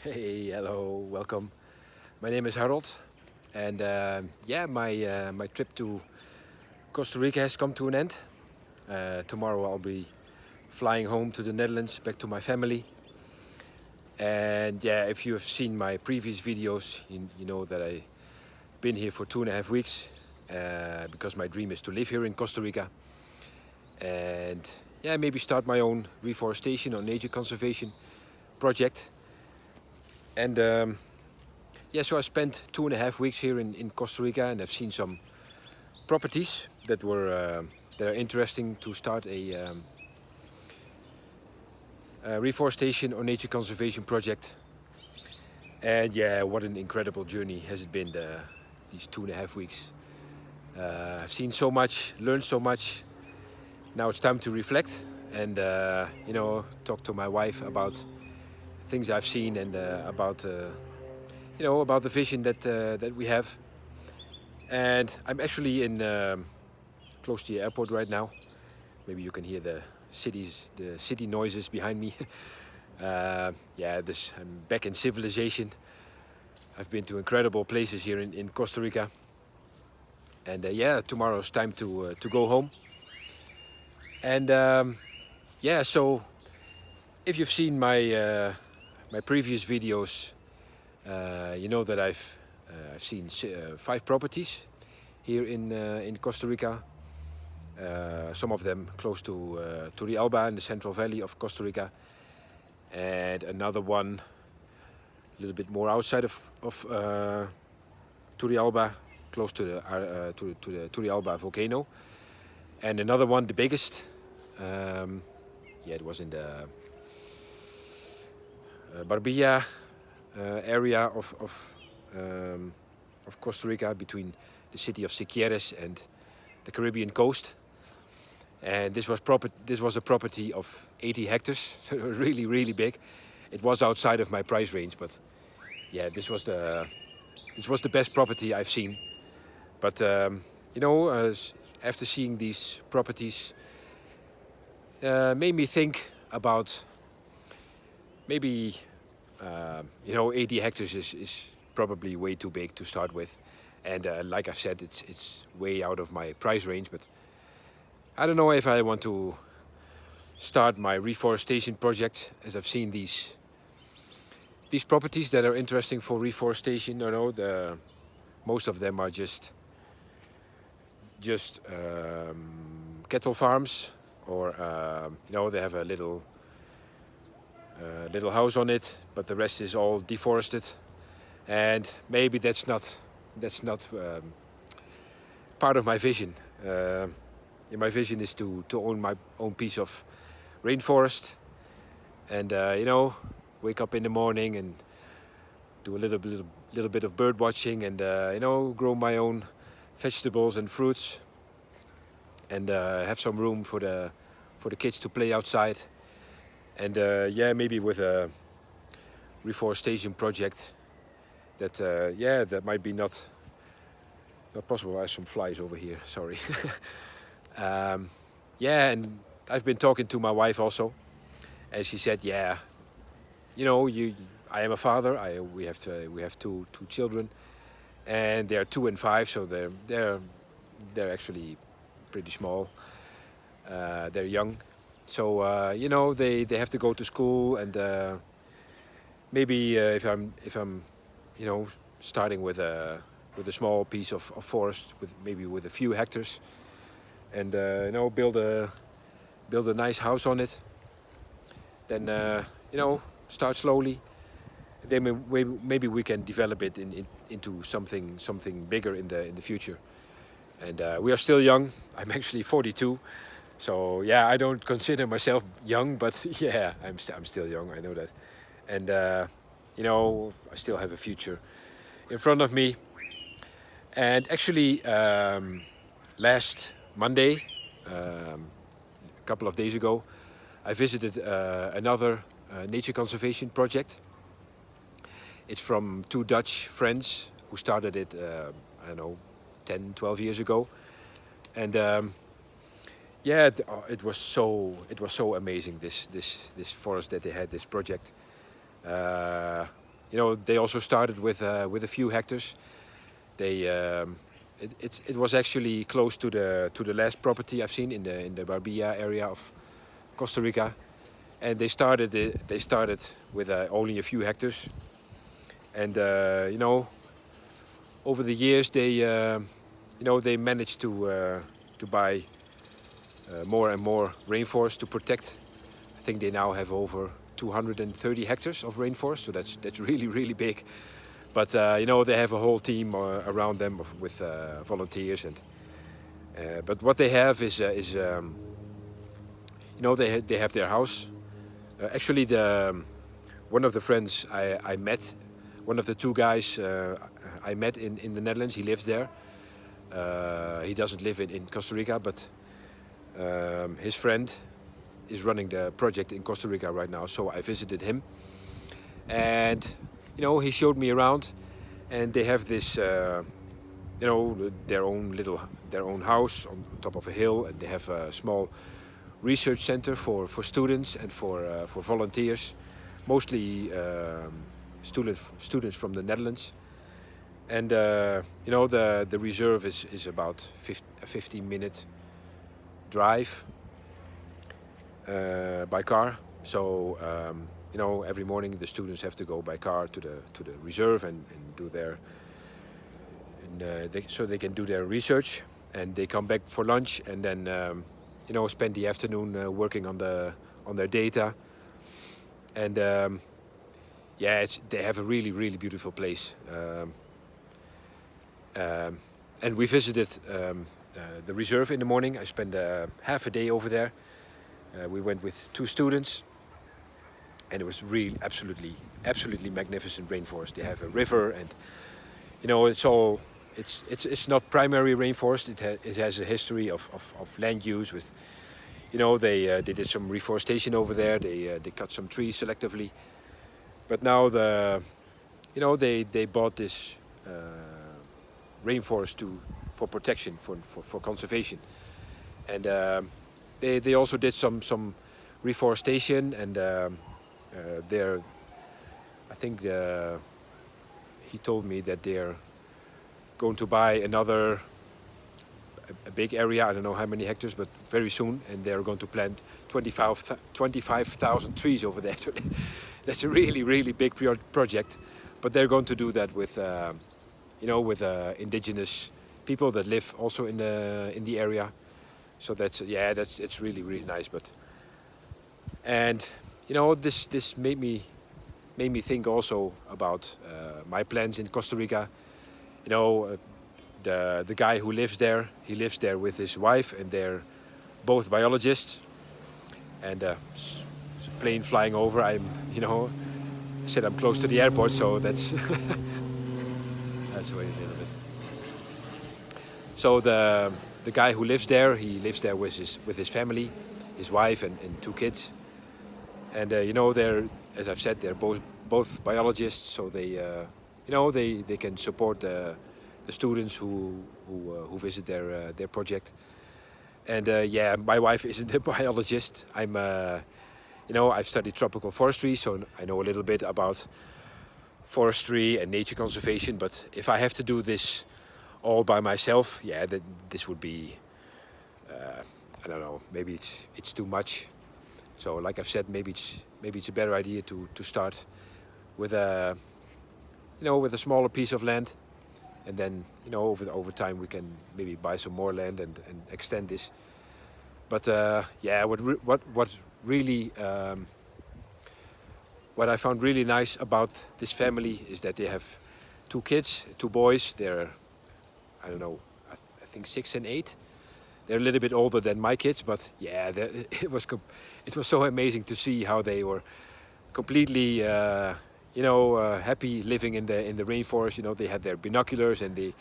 Hey, hello, welcome. My name is Harold, and my trip to Costa Rica has come to an end. Tomorrow I'll be flying home to the Netherlands, back to my family. And yeah, if you have seen my previous videos, you know that I've been here for 2.5 weeks because my dream is to live here in Costa Rica and yeah, maybe start my own reforestation or nature conservation project. And yeah, so I spent 2.5 weeks here in Costa Rica, and I've seen some properties that are interesting to start a reforestation or nature conservation project. And yeah, what an incredible journey has it been these 2.5 weeks. I've seen so much, learned so much. Now it's time to reflect and talk to my wife about things I've seen and about the vision that we have. And I'm actually in close to the airport right now. Maybe you can hear the city noises behind me. I'm back in civilization. I've been to incredible places here in Costa Rica. And tomorrow's time to go home. And so if you've seen my previous videos, you know that I've seen 5 properties here in Costa Rica. Some of them close to Turrialba in the Central Valley of Costa Rica, and another one a little bit more outside of Turrialba, close to the Turrialba volcano, and another one, the biggest. It was in the Barbilla area of Costa Rica, between the city of Siquieres and the Caribbean coast. And this was a property of 80 hectares, so really, really big. It was outside of my price range, but yeah, this was the best property I've seen. But after seeing these properties, made me think about maybe 80 hectares is probably way too big to start with, and like I've said, it's way out of my price range. But I don't know if I want to start my reforestation project, as I've seen these properties that are interesting for reforestation. Most of them are just cattle farms, or they have a little house on it, but the rest is all deforested. And maybe that's not part of my vision. My vision is to own my own piece of rainforest, and wake up in the morning and do a little bit of bird watching, and grow my own vegetables and fruits, and have some room for the kids to play outside. And maybe with a reforestation project that might be not possible. I have some flies over here, sorry. And I've been talking to my wife also, and she said, I am a father. We have two children, and they are 2 and 5, so they're actually pretty small. They're young, so they have to go to school, and maybe if I'm starting with a small piece of forest, with a few hectares, and build a nice house on it, then start slowly. Then maybe we can develop it into something bigger in the future. And we are still young. I'm actually 42, so yeah, I don't consider myself young, but yeah, I'm still young. I know that, and I still have a future in front of me. And actually, last Monday, a couple of days ago, I visited another nature conservation project. It's from 2 Dutch friends who started it, 10, 12 years ago. And it was so amazing, this forest that they had, this project. they also started with a few hectares. They it was actually close to the last property I've seen in the Barbilla area of Costa Rica, and they started with only a few hectares, and over the years they managed to buy more and more rainforest to protect. I think they now have over 230 hectares of rainforest, so that's really big. But they have a whole team around them with volunteers, and but what they have is they have their house. Actually, one of the friends I met, one of the two guys I met in the Netherlands, he lives there. He doesn't live in Costa Rica, but his friend is running the project in Costa Rica right now. So I visited him, and he showed me around, and they have this their own house on top of a hill, and they have a small research center for students and for volunteers, mostly students from the Netherlands. And the reserve is about a 15-minute drive by car. So every morning the students have to go by car to the reserve and do their so they can do their research, and they come back for lunch, and then spend the afternoon working on their data. And they have a really beautiful place. And we visited the reserve in the morning. I spent half a day over there. We went with 2 students, and it was really absolutely magnificent rainforest. They have a river, and it's not primary rainforest. It has a history of land use with, they did some reforestation over there. They cut some trees selectively, but now they bought this rainforest for protection, for conservation, and they also did some reforestation, and I think he told me that they're going to buy another a big area. I don't know how many hectares, but very soon, and they're going to plant 25,000 trees over there. So that's a really big project, but they're going to do that with with indigenous people that live also in the area. So it's really nice. But this made me think also about my plans in Costa Rica. The guy who lives there, he lives there with his wife, and they're both biologists. And it's a plane flying over. Said I'm close to the airport, so that's that's the way it is a little bit. So the guy who lives there, he lives there with his family, his wife and 2 kids. And they're, as I've said, they're both biologists, so they can support the students who visit their project. And my wife isn't a biologist. I've studied tropical forestry, so I know a little bit about forestry and nature conservation. But if I have to do this all by myself, this would be, I don't know, maybe it's too much. So, like I've said, maybe it's a better idea to start with a smaller piece of land, and then over time we can maybe buy some more land and extend this. But what really what I found really nice about this family is that they have 2 kids, 2 boys. They're, I don't know, I think 6 and 8. They're a little bit older than my kids, but it was so amazing to see how they were completely happy living in the rainforest. They had their binoculars, and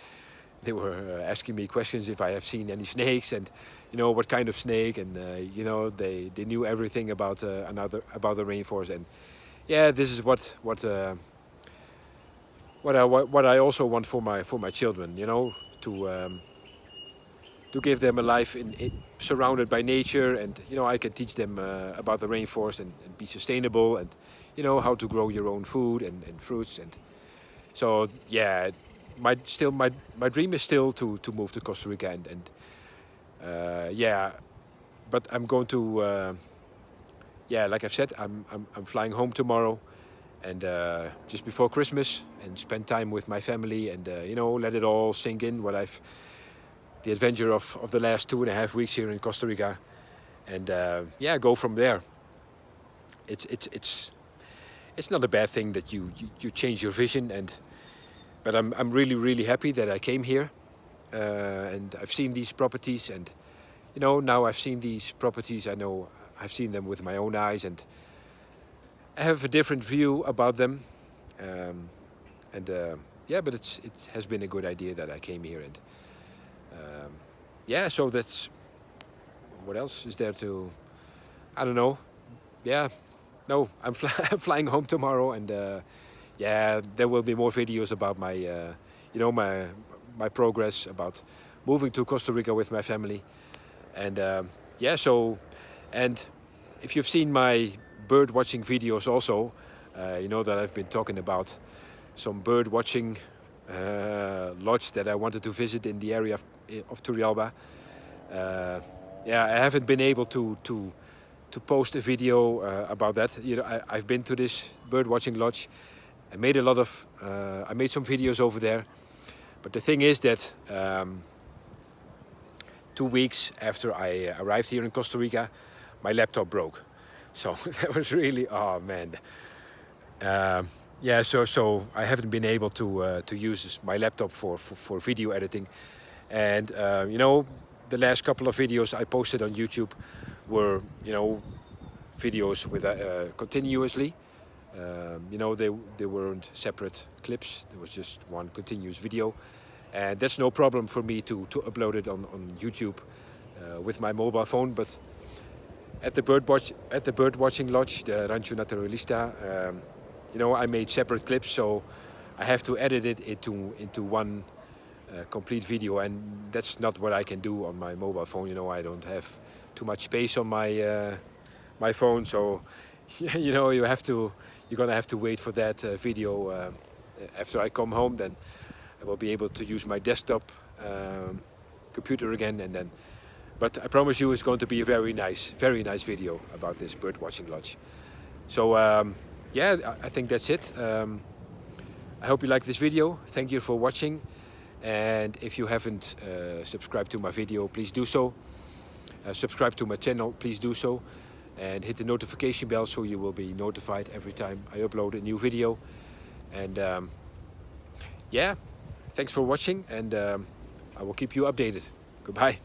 they were asking me questions if I have seen any snakes, and what kind of snake, and they knew everything about about the rainforest. And this is what I also want for my children, to give them a life surrounded by nature, and I can teach them about the rainforest and be sustainable, and you know, how to grow your own food and fruits. And so yeah, my dream is still to move to Costa Rica, and yeah, but I'm going to yeah, like I've said, I'm flying home tomorrow, and just before Christmas, and spend time with my family, and you know, let it all sink in what I've the adventure of the last 2.5 weeks here in Costa Rica, and yeah, go from there. It's not a bad thing that you change your vision, but I'm really happy that I came here, and I've seen these properties, and you know, now I've seen these properties, I know I've seen them with my own eyes, and I have a different view about them, and yeah, but it has been a good idea that I came here, and yeah, so that's what else is there to, I don't know, yeah, no, I'm I'm flying home tomorrow, and yeah, there will be more videos about my you know, my progress about moving to Costa Rica with my family, and yeah, so, and if you've seen my bird watching videos also, you know that I've been talking about some bird watching lodge that I wanted to visit in the area of Turrialba. Yeah, I haven't been able to post a video about that. You know, I've been to this bird watching lodge. I made a lot of I made some videos over there, but the thing is that 2 weeks after I arrived here in Costa Rica, my laptop broke. So that was really, oh man. Yeah, so I haven't been able to use my laptop for video editing, and you know, the last couple of videos I posted on YouTube were, you know, videos with continuously. You know, they weren't separate clips. There was just one continuous video, and that's no problem for me to upload it on YouTube with my mobile phone. But at the bird watching lodge, the Rancho Naturalista, you know, I made separate clips, so I have to edit it into one complete video, and that's not what I can do on my mobile phone. You know, I don't have too much space on my my phone, so you know, you're gonna have to wait for that video after I come home. Then I will be able to use my desktop computer again, and then. But I promise you, it's going to be a very nice video about this bird watching lodge. So yeah, I think that's it. I hope you like this video. Thank you for watching, and if you haven't subscribed to my video, please do so. Subscribe to my channel, please do so, and hit the notification bell so you will be notified every time I upload a new video. And yeah, thanks for watching, and I will keep you updated. Goodbye.